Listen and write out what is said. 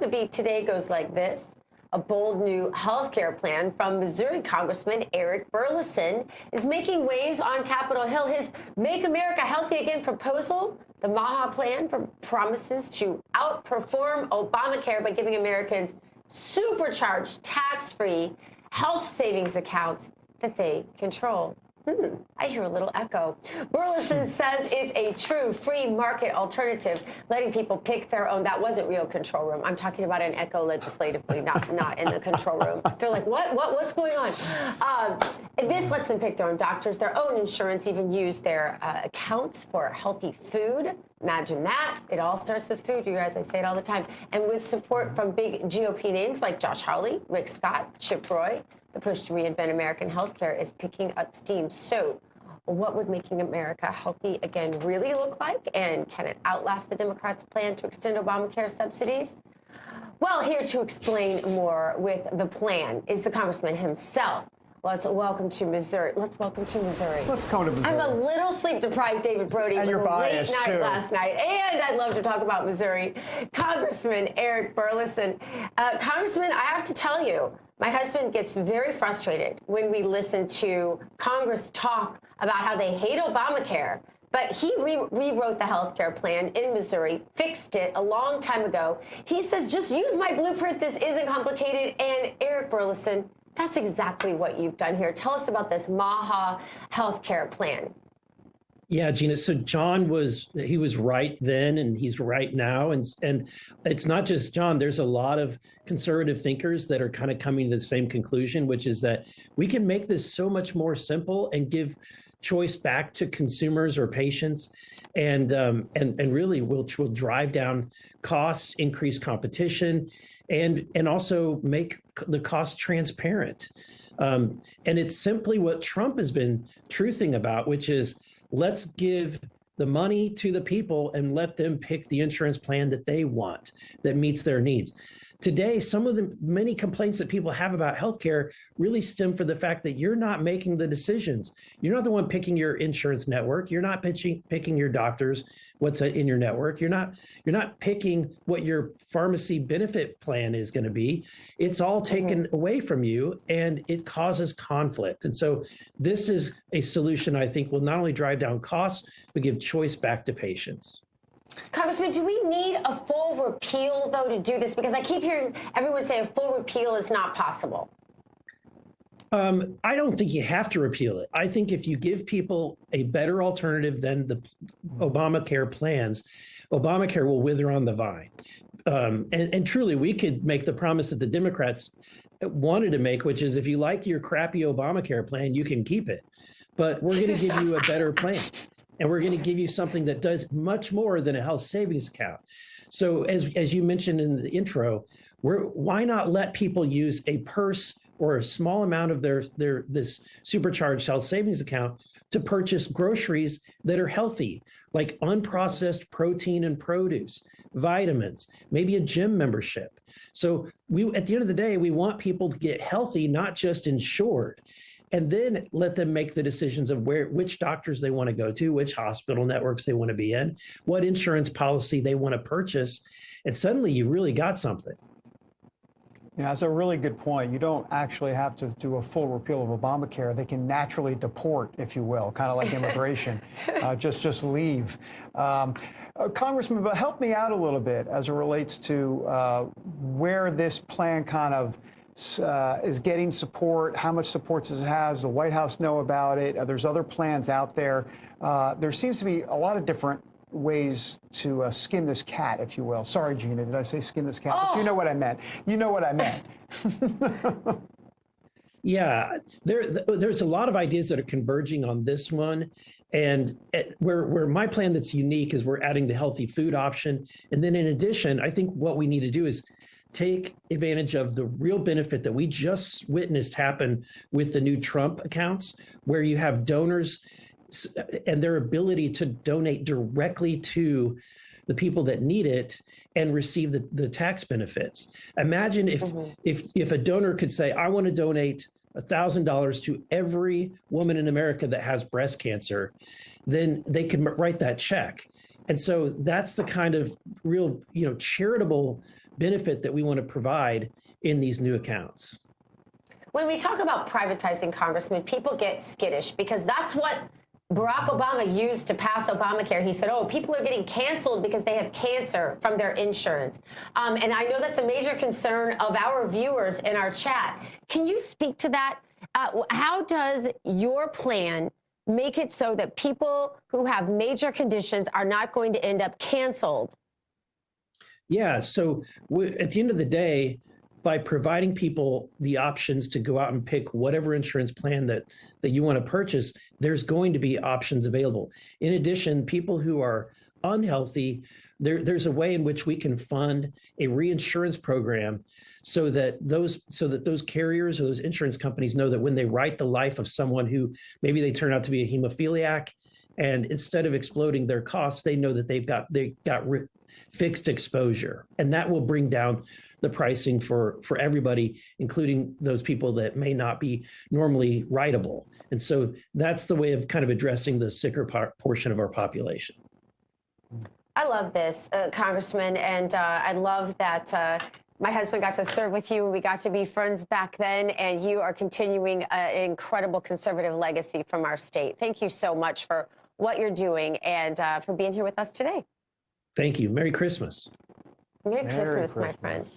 The beat today goes like this. A bold new health care plan from Missouri Congressman Eric Burlison is making waves on Capitol Hill. His Make America Healthy Again proposal, the MAHA plan, promises to outperform Obamacare by giving Americans supercharged, tax-free health savings accounts that they control. I hear a little echo. Burlison says it's a true free market alternative, letting people pick their own. That wasn't real control room. I'm talking about an echo legislatively, not in the control room. They're like, what's going on? This lets them pick their own doctors, their own insurance, even use their accounts for healthy food. Imagine that. It all starts with food, you guys. I say it all the time. And with support from big GOP names like Josh Hawley, Rick Scott, Chip Roy, the push to reinvent American healthcare is picking up steam. So what would making America healthy again really look like? And can it outlast the Democrats' plan to extend Obamacare subsidies? Well, here to explain more with the plan is the congressman himself. Let's welcome to Missouri. Let's welcome to Missouri. Let's come to Missouri. I'm a little sleep-deprived, David Brody. And it you're was a late biased, night too. last night, and I'd love to talk about Missouri. Congressman Eric Burlison. Congressman, I have to tell you, my husband gets very frustrated when we listen to Congress talk about how they hate Obamacare. But he rewrote the health care plan in Missouri, fixed it a long time ago. He says, just use my blueprint. This isn't complicated. And Eric Burlison, that's exactly what you've done here. Tell us about this MAHA healthcare plan. Yeah, Gina. So John was right then, and he's right now. And it's not just John. There's a lot of conservative thinkers that are kind of coming to the same conclusion, which is that we can make this so much more simple and give choice back to consumers or patients, and really will drive down costs, increase competition, and also make the cost transparent. And it's simply what Trump has been truthing about, which is let's give the money to the people and let them pick the insurance plan that they want, that meets their needs. Today, some of the many complaints that people have about healthcare really stem from the fact that you're not making the decisions. You're not the one picking your insurance network. You're not picking your doctors, what's in your network. You're not picking what your pharmacy benefit plan is going to be. It's all taken away from you, and it causes conflict. And so this is a solution I think will not only drive down costs, but give choice back to patients. Congressman, do we need a full repeal, though, to do this? Because I keep hearing everyone say a full repeal is not possible. I don't think you have to repeal it. I think if you give people a better alternative than the Obamacare plans, Obamacare will wither on the vine. And truly, we could make the promise that the Democrats wanted to make, which is if you like your crappy Obamacare plan, you can keep it. But we're going to give you a better plan. And we're going to give you something that does much more than a health savings account. So as you mentioned in the intro, why not let people use a purse or a small amount of this supercharged health savings account to purchase groceries that are healthy, like unprocessed protein and produce, vitamins, maybe a gym membership. So at the end of the day, we want people to get healthy, not just insured. And then let them make the decisions of which doctors they want to go to, which hospital networks they want to be in, what insurance policy they want to purchase. And suddenly you really got something. Yeah, that's a really good point. You don't actually have to do a full repeal of Obamacare. They can naturally deport, if you will, kind of like immigration, just leave. Congressman, but help me out a little bit as it relates to where this plan kind of is getting support, how much support does it have? Does the White House know about it? There's other plans out there. There seems to be a lot of different ways to skin this cat, if you will. Sorry, Gina, did I say skin this cat? Oh. But you know what I meant. You know what I meant. Yeah, there's a lot of ideas that are converging on this one. And where my plan that's unique is we're adding the healthy food option. And then in addition, I think what we need to do is take advantage of the real benefit that we just witnessed happen with the new Trump accounts, where you have donors and their ability to donate directly to the people that need it and receive the tax benefits. Imagine if a donor could say, I want to donate $1,000 to every woman in America that has breast cancer, then they can write that check. And so that's the kind of real, charitable benefit that we want to provide in these new accounts. When we talk about privatizing, Congressman, people get skittish because that's what Barack Obama used to pass Obamacare. He said, oh, people are getting canceled because they have cancer from their insurance. And I know that's a major concern of our viewers in our chat. Can you speak to that? How does your plan make it so that people who have major conditions are not going to end up canceled? Yeah, so at the end of the day, by providing people the options to go out and pick whatever insurance plan that you want to purchase, there's going to be options available. In addition, people who are unhealthy, there's a way in which we can fund a reinsurance program so that those carriers or those insurance companies know that when they write the life of someone who maybe they turn out to be a hemophiliac, and instead of exploding their costs, they know that they got fixed exposure, and that will bring down the pricing for everybody, including those people that may not be normally writable. And so that's the way of kind of addressing the sicker portion of our population. I love this, Congressman, and I love that my husband got to serve with you. We got to be friends back then, and you are continuing an incredible conservative legacy from our state. Thank you so much for what you're doing and for being here with us today. Thank you. Merry Christmas. Merry Christmas, my friend.